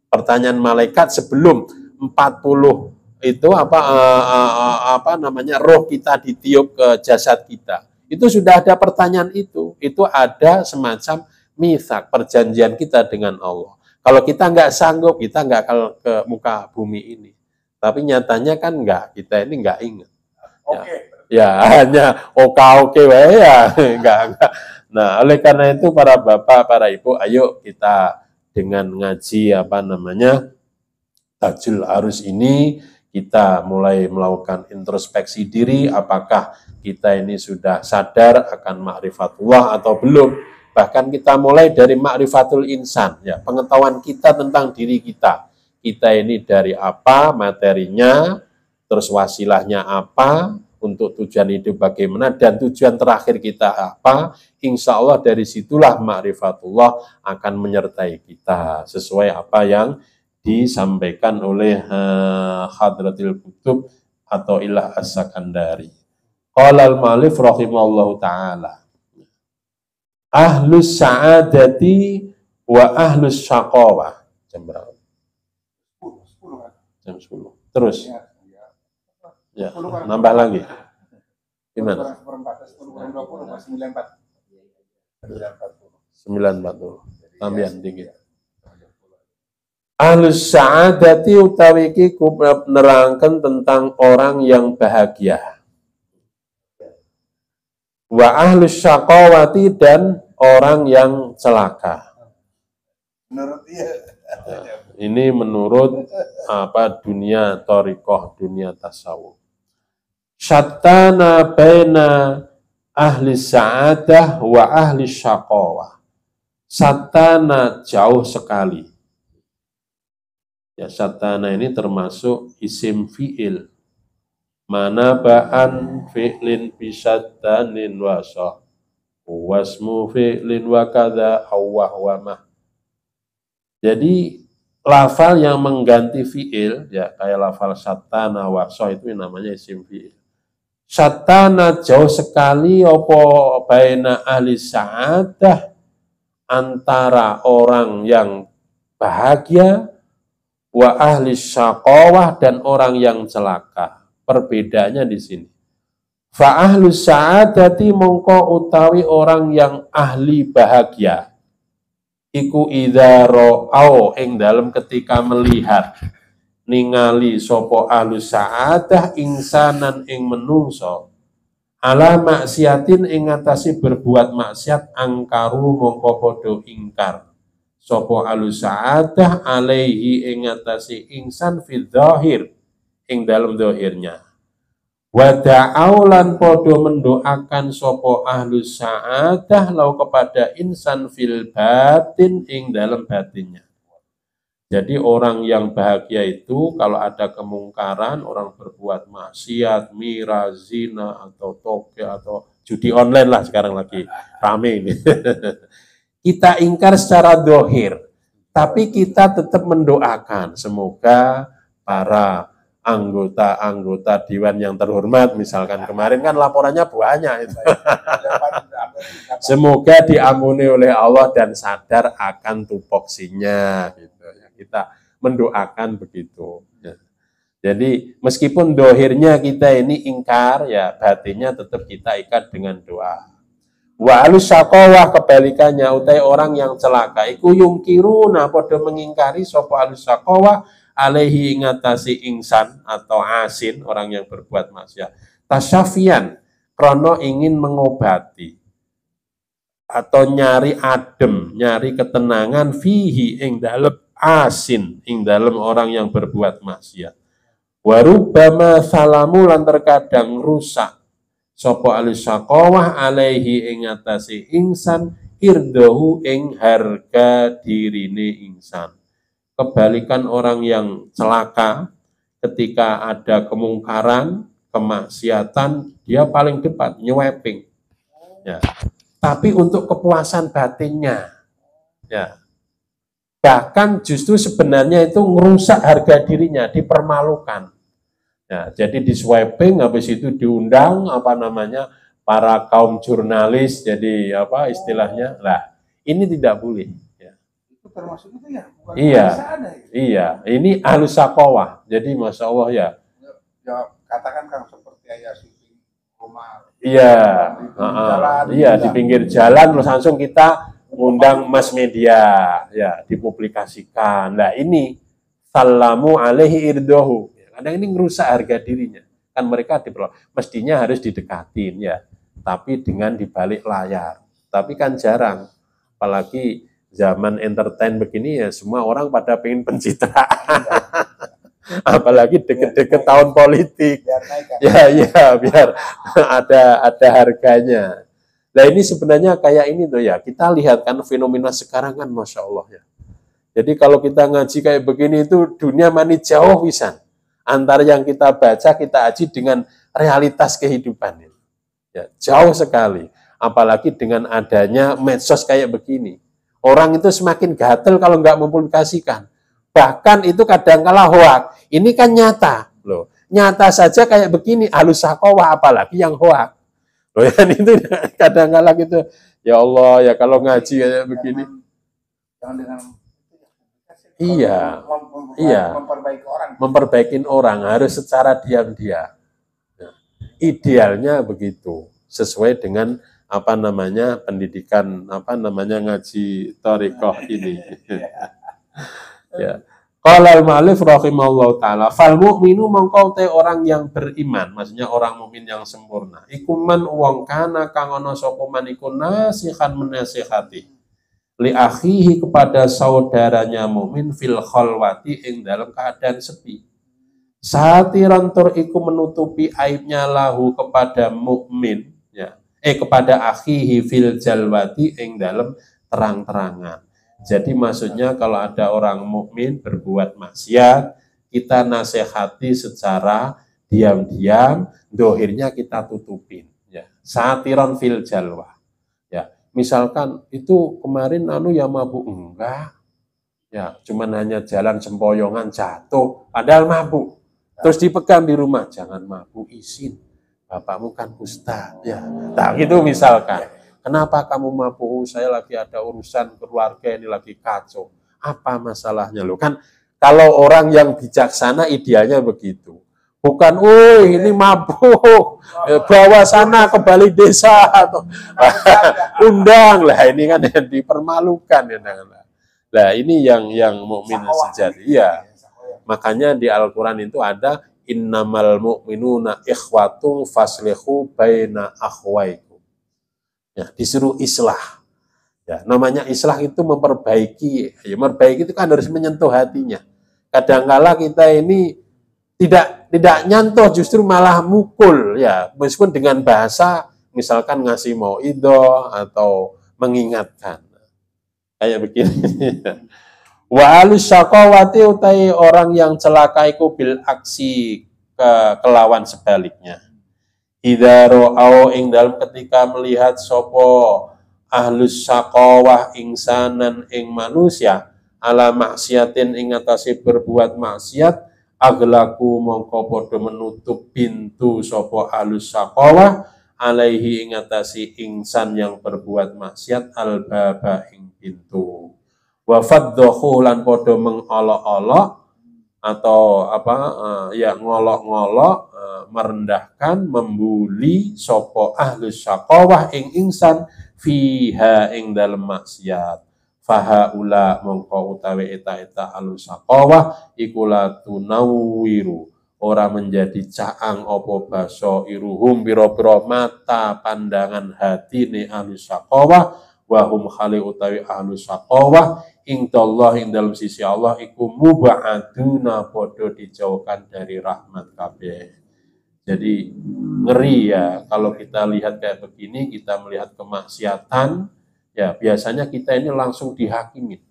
Pertanyaan malaikat sebelum 40 itu apa namanya roh kita ditiup ke jasad kita. Itu sudah ada pertanyaan itu ada semacam mitsak, perjanjian kita dengan Allah. Kalau kita nggak sanggup, kita nggak akan ke muka bumi ini. Tapi nyatanya kan nggak, kita ini nggak ingat. Ya hanya oke ya, enggak. Nah, oleh karena itu para bapak, para ibu, ayo kita dengan ngaji apa namanya Tajul Arus ini kita mulai melakukan introspeksi diri, apakah kita ini sudah sadar akan ma'rifatullah atau belum. Bahkan kita mulai dari ma'rifatul insan, ya, pengetahuan kita tentang diri kita. Kita ini dari apa materinya, terus wasilahnya apa, untuk tujuan hidup bagaimana, dan tujuan terakhir kita apa. Insya Allah dari situlah ma'rifatullah akan menyertai kita, sesuai apa yang disampaikan oleh Hadratil Kutub atau Ilah As-Sakandari. Qala al-Ma'alif rahimahullahu ta'ala. Ahlus sa'adati wa ahlus syaqawah. Jam berapa? 10. Jam 10. Terus. Ya, nambah lagi. Gimana? 940. Tambahan tinggi. Ahlus sa'adati utawi iki nerangkan tentang orang yang bahagia. Wa ahlus syaqawati dan orang yang celaka. Menurut dia. Ya, ini menurut apa dunia thariqah, dunia tasawuf. Syattana baina ahli sa'adah wa ahli syaqawah. Satana jauh sekali. Ya, satana ini termasuk isim fi'il. Mana ba'an fi'lin bisattanin wasah. Wasmu fi'lin wa kadha awwah wa mah. Jadi lafal yang mengganti fi'il, ya kayak lafal satana wasah itu namanya isim fi'il. Satana jauh sekali opo baina ahli sa'adah, antara orang yang bahagia, wa ahli syaqawah dan orang yang celaka. Perbedaannya di sini. Fa ahlu sa'adati mongko utawi orang yang ahli bahagia. Iku idza ra'au ing dalem ketika melihat ningali sapa ahlu sa'adah insanan ing menungso ala maksiatin ing ngatasi berbuat maksiat angkaru mongko padha ingkar sapa ahlu sa'adah alaihi ing ngatasi insan fil dzahir ing dalem dzahirnya. Wada'au lan podo mendoakan sopo ahlus sa'adah lau kepada insan fil batin ing dalam batinnya. Jadi orang yang bahagia itu kalau ada kemungkaran, orang berbuat maksiat, mira, zina, atau toke, atau judi online lah sekarang lagi rame ini. kita ingkar secara dohir, tapi kita tetap mendoakan semoga para anggota-anggota dewan yang terhormat, misalkan kemarin kan laporannya banyak itu. Semoga diampuni oleh Allah dan sadar akan tupoksinya gitu ya. Kita mendoakan begitu ya. Jadi meskipun dohirnya kita ini ingkar ya, batinnya tetap kita ikat dengan doa. Wa alus syaqawah kebalikannya utai orang yang celaka iku yungkiruna padha mengingkari sapa alus syaqawah alaihi ingatasi ingsan atau asin orang yang berbuat maksiat. Tasyafian krono ingin mengobati atau nyari adem, nyari ketenangan fihi ing dalem asin ing dalem orang yang berbuat maksiat. Warubama salamu lan terkadang rusak sapa alisyaqawah alaihi ing atase ingsan irdahu ing harga dirine ingsan. Kebalikan orang yang celaka ketika ada kemungkaran, kemaksiatan, dia paling depan nyeweping. Ya. Tapi untuk kepuasan batinnya. Ya. Bahkan justru sebenarnya itu merusak harga dirinya, dipermalukan. Ya, jadi di swiping, habis itu diundang para kaum jurnalis, jadi apa istilahnya, lah ini tidak boleh. Ya. Itu termasuk itu ya, bukan iya, ada, ya? Iya, ini ahlus syaqawah, jadi masya Allah ya. Ya katakan kan seperti ayah syuting rumah. Iya, di pinggir jalan terus langsung kita undang mass media, ya dipublikasikan. Nah ini salamu alaihi irdohu. Kadang ini merusak harga dirinya. Kan mereka mestinya harus didekatin ya, tapi dengan dibalik layar. Tapi kan jarang, apalagi zaman entertain begini ya semua orang pada pengen pencitraan. Apalagi deket-deket tahun politik. Biar ada harganya. Nah ini sebenarnya kayak ini tuh ya, kita lihat kan fenomena sekarang kan Masya Allah ya. Jadi kalau kita ngaji kayak begini itu dunia mani jauh pisan. Antara yang kita baca, kita aji dengan realitas kehidupan. Ya, jauh sekali. Apalagi dengan adanya medsos kayak begini. Orang itu semakin gatel kalau nggak mempublikasikan. Bahkan itu kadang-kala hoak. Ini kan nyata. Loh. Nyata saja kayak begini, ahlus syaqawah apalagi yang hoak. Loh, ya, itu kadang-kala gitu. Ya Allah, ya kalau ngaji kayak begini. Jangan dengan Iya, memperbaiki orang harus secara diam-diam. Nah, idealnya begitu, sesuai dengan pendidikan ngaji thariqah ini. Ya. Qala al-ma'alif rahimahullah ta'ala, fal mu'minu mongko te orang yang beriman, maksudnya orang mukmin yang sempurna. Iku man wong kana kang ana sapa man iku nasihan menasihati li akhihi kepada saudaranya mukmin fil khalwati ing dalam keadaan sepi. Satiran tur iku menutupi aibnya lahu kepada mukmin ya. Kepada akhihi fil jalwati ing dalam terang-terangan. Jadi maksudnya kalau ada orang mukmin berbuat maksiat, kita nasihati secara diam-diam, dohirnya kita tutupin ya. Satiran fil jalwa. Misalkan itu kemarin ya mabuk enggak, ya cuman hanya jalan sempoyongan jatuh, padahal mabuk. Terus dipegang di rumah, jangan mabuk, izin, bapakmu kan ustaz, ya. Nah gitu misalkan, kenapa kamu mabuk? Saya lagi ada urusan keluarga ini lagi kacau. Apa masalahnya lo? Kan kalau orang yang bijaksana idealnya begitu. Bukan, ini mabuk, bawa sana ke balai desa atau undang lah, ini kan yang dipermalukan ya. Nah ini yang mukmin sejati. Iya. Makanya di Al-Qur'an itu ada innamal mu'minuna ikhwatun faslihu baina akhwaikum. Ya, disuruh islah. Ya, namanya islah itu memperbaiki. Ya, memperbaiki itu kan harus menyentuh hatinya. Kadang-kala kita ini tidak nyantoh, justru malah mukul ya, meskipun dengan bahasa misalkan ngasih mauidhah atau mengingatkan kayak begini. Wa alus syaqawati utai orang yang celaka iku bil aksi kelawan sebaliknya. Idza ra'au ing dalam ketika melihat sopo ahlus syaqawah ingsanan ing manusia ala maksiatin ing atase berbuat maksiat aglaku mongko padha menutup pintu sapa ahlus syaqawah alaihi ing atase ingsan yang berbuat maksiat albaba ing pintu wa faddahu lan padha mengolok-olok atau ngolok-ngolok merendahkan membuli sapa ahlus syaqawah ing ingsan fiha ing dalem maksiat fahaula mongko utawi eta ahlus syaqawah iku la tunawiru ora menjadi caang apa basa iruhum pira-pira mata pandangan hatine ahlus syaqawah wa hum khali utawi ahlus syaqawah ingdallah ing dalam sisi Allah iku mubaduna padha dijauhkan dari rahmat kabeh. Jadi ngeri ya kalau kita lihat kayak begini, kita melihat kemaksiatan, ya biasanya kita ini langsung dihakimi,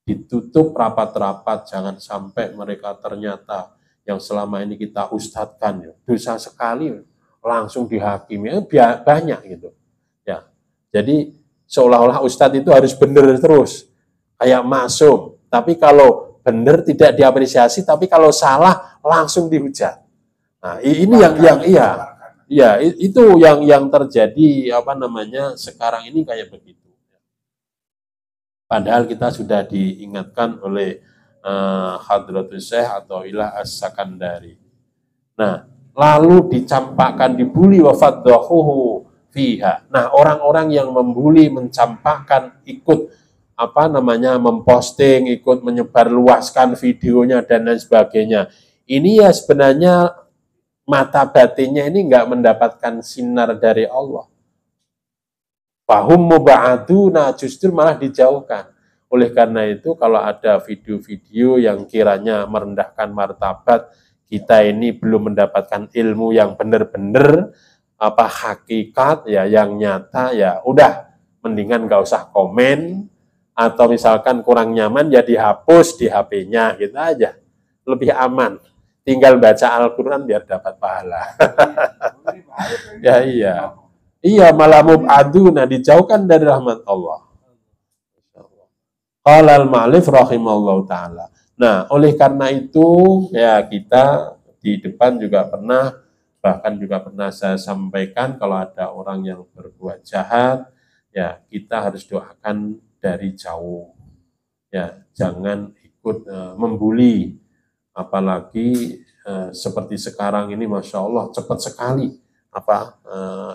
ditutup rapat-rapat, jangan sampai mereka ternyata yang selama ini kita ustadkan ya, dosa sekali langsung dihakimi, banyak gitu. Ya, jadi seolah-olah ustadz itu harus benar terus, kayak maksum. Tapi kalau benar tidak diapresiasi, tapi kalau salah langsung dihujat. Nah, ini itu yang terjadi sekarang ini kayak begitu. Padahal kita sudah diingatkan oleh Hadratul Syekh atau Ilah As-Sakandari. Nah, lalu dicampakkan, dibuli wa faddahuhu fiha. Nah, orang-orang yang membuli, mencampakkan, ikut memposting, ikut menyebarluaskan videonya dan lain sebagainya. Ini ya sebenarnya mata batinnya ini enggak mendapatkan sinar dari Allah. Fahum muba'aduna, justru malah dijauhkan. Oleh karena itu kalau ada video-video yang kiranya merendahkan martabat, kita ini belum mendapatkan ilmu yang benar-benar hakikat ya, yang nyata ya, udah mendingan enggak usah komen, atau misalkan kurang nyaman ya dihapus di HP-nya gitu aja. Lebih aman. Tinggal baca Al-Quran biar dapat pahala. Ya iya. Iya, malah mub'aduna, dijauhkan dari rahmat Allah. Qala al-ma'alif rahimallahu ta'ala. Nah, oleh karena itu, ya kita di depan juga bahkan pernah saya sampaikan, kalau ada orang yang berbuat jahat, ya kita harus doakan dari jauh. Ya, jangan ikut membuli. Apalagi seperti sekarang ini, Masya Allah, cepat sekali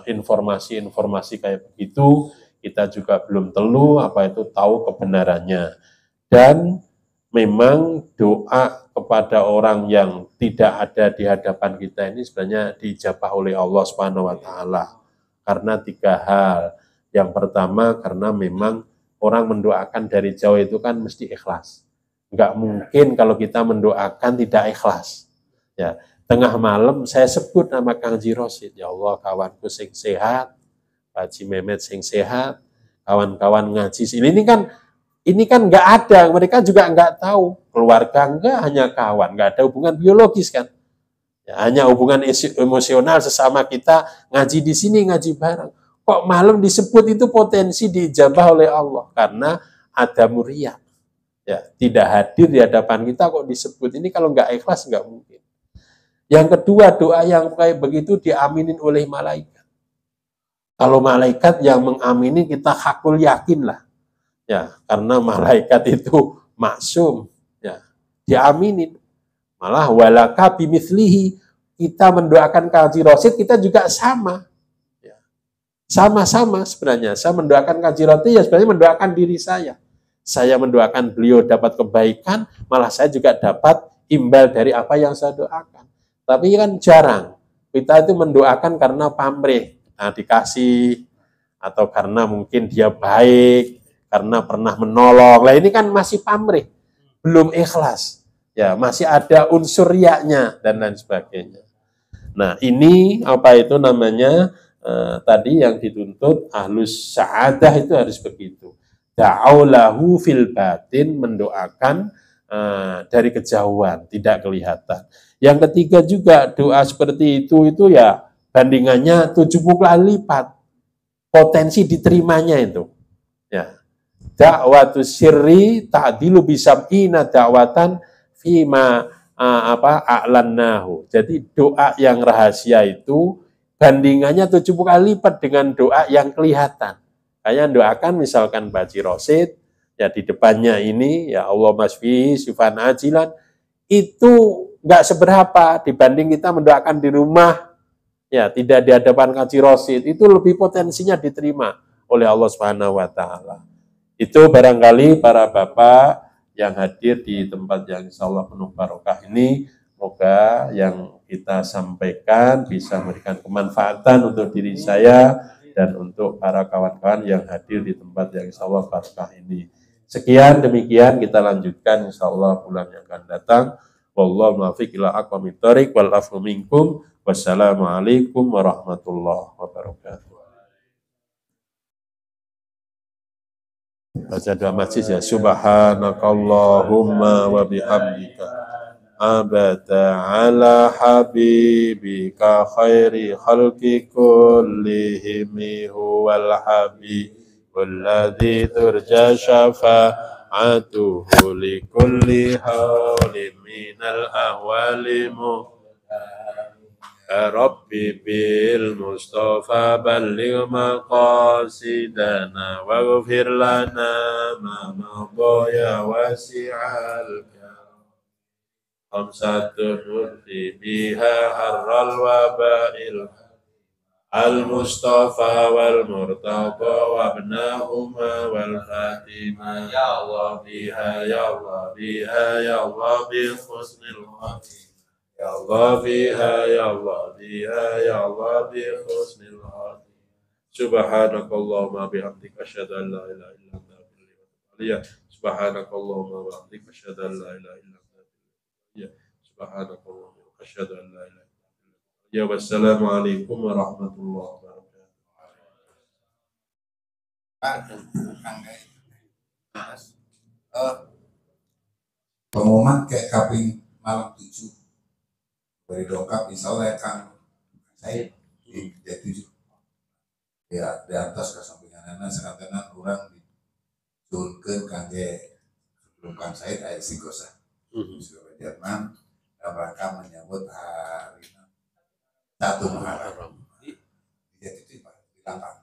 informasi-informasi kayak begitu, kita juga belum tahu kebenarannya. Dan memang doa kepada orang yang tidak ada di hadapan kita ini sebenarnya diijabah oleh Allah Subhanahu wa taala. Karena 3 hal. Yang pertama, karena memang orang mendoakan dari jauh itu kan mesti ikhlas. Enggak mungkin kalau kita mendoakan tidak ikhlas. Ya, tengah malam saya sebut nama Kang Haji Rosid. Ya Allah, kawanku sing sehat, Pak Haji Mehmet sing sehat, kawan-kawan ngaji sini. Ini kan enggak ada, mereka juga enggak tahu. Keluarga enggak, hanya kawan, enggak ada hubungan biologis kan. Ya, hanya hubungan emosional sesama kita ngaji di sini, ngaji bareng. Kok malam disebut itu potensi diijabah oleh Allah karena ada muriah. Ya, tidak hadir di hadapan kita kok disebut. Ini kalau nggak ikhlas nggak mungkin. Yang kedua, doa yang kayak begitu diaminin oleh malaikat. Kalau malaikat yang mengamini, kita hakul yakin lah. Ya, karena malaikat itu maksum. Ya, diaminin. Malah walaka bimithlihi, kita mendoakan Kaji Rosid, kita juga sama. Ya, sama-sama sebenarnya. Saya mendoakan Kaji Rosid, ya sebenarnya mendoakan diri saya. Saya mendoakan beliau dapat kebaikan, malah saya juga dapat imbal dari apa yang saya doakan. Tapi kan jarang. Kita itu mendoakan karena pamrih, dikasih, atau karena mungkin dia baik, karena pernah menolong. Lah ini kan masih pamrih, belum ikhlas. Ya, masih ada unsur riaknya dan lain sebagainya. Nah, ini tadi yang dituntut ahlus sa'adah itu harus begitu. Da'aulahu fil batin, mendoakan dari kejauhan, tidak kelihatan. Yang ketiga juga doa seperti itu ya bandingannya 70 kali lipat. potensi diterimanya itu. Ya. Da'watus sirri ta'dilu bisab'ina da'watan fima a'lannahu. Jadi doa yang rahasia itu bandingannya 70 kali lipat dengan doa yang kelihatan. Kayak doakan misalkan Baji Rosid, ya di depannya ini, ya Allah masfihi syifan ajilan, itu nggak seberapa dibanding kita mendoakan di rumah, ya tidak di hadapan Kaji Rosid, itu lebih potensinya diterima oleh Allah Subhanahu wa Ta'ala. Itu barangkali para bapak yang hadir di tempat yang insya Allah penuh barokah ini, semoga yang kita sampaikan bisa memberikan kemanfaatan untuk diri saya dan untuk para kawan-kawan yang hadir di tempat yang insya Allah barokah ini. Sekian demikian kita lanjutkan insya Allah bulan yang akan datang. Wallahu muwaffiq ila aqwamit thoriq wal afu minkum. Wassalamualaikum warahmatullahi wabarakatuh. Baca doa majlis ya. Subhanakallahumma wa bihamdika abada ala habibika khairi khalqi kullihim huwal habibul ladzi turja syafa'atuhu li kulli hawlin minal ahwali Rabbi bil Mustafa balligh maqasidana waghfir lana ma madha wasi'al karam khamsatun nurti biha harral waba'il al Mustafa wal Murtada wa ibnahuma wal Fatimah ya Allah biha ya Allah biha ya Allah bi husnil khatimah Ya Allah biha ya Allah biha ya Allah bi husnil khatimah. Subhanakallahumma bihamdika asyhadu an la ilaha illa anta astaghfiruka Subhanakallahumma wa bihamdika asyhadu an la ilaha illa anta Subhanakallahumma asyhadu an la ilaha illa anta Ya wassalamualaikum warahmatullahi wabarakatuh. Pengumuman kayak kaping malam 7 dari dongkap insya Allah ya Kang saya di 7 ya di atas ke sampingan anak sekatanan orang diturunkan kangge sebelum Kang Said ayat sigosa sebagai Jerman dalam rangka menyambut hari 1 Muharram di itu Pak di Lampang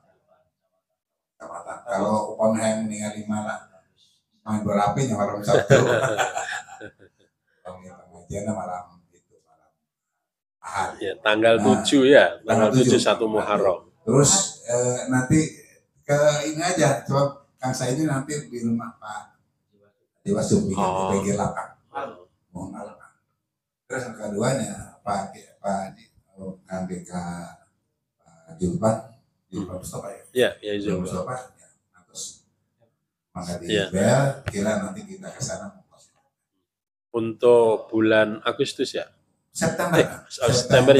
Kecamatan kalau upamanya yang ningali malah main berapi malam Sabtu pengajian malam Ya, tanggal 7 ya, tanggal 7 1 Muharram. Terus nanti ke ini aja, coba Kang saya ini nanti di rumah Pak Dewa Supi di pinggir lapang. Mohon maaf. Terus yang keduanya Pak Kang DK Julpan di Pak Mustafa ya. Ya Julpan. Mustafa ya. Terus maka di bel kira nanti kita ke sana. Untuk bulan Agustus ya. September ya, September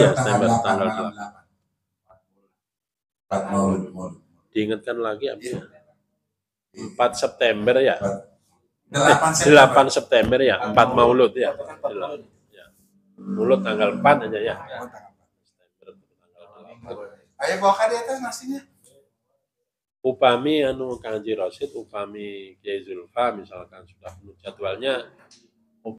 tanggal 4 Maulud. Diingatkan lagi apa? 4 September ya. 8 September ya, 4 Maulud ya. Maulud tanggal 4 aja ya. Ayo bawa di atas nasinya. Upami Kang Haji Rosid, upami Kiai Zulfa misalkan sudah penuh jadwalnya,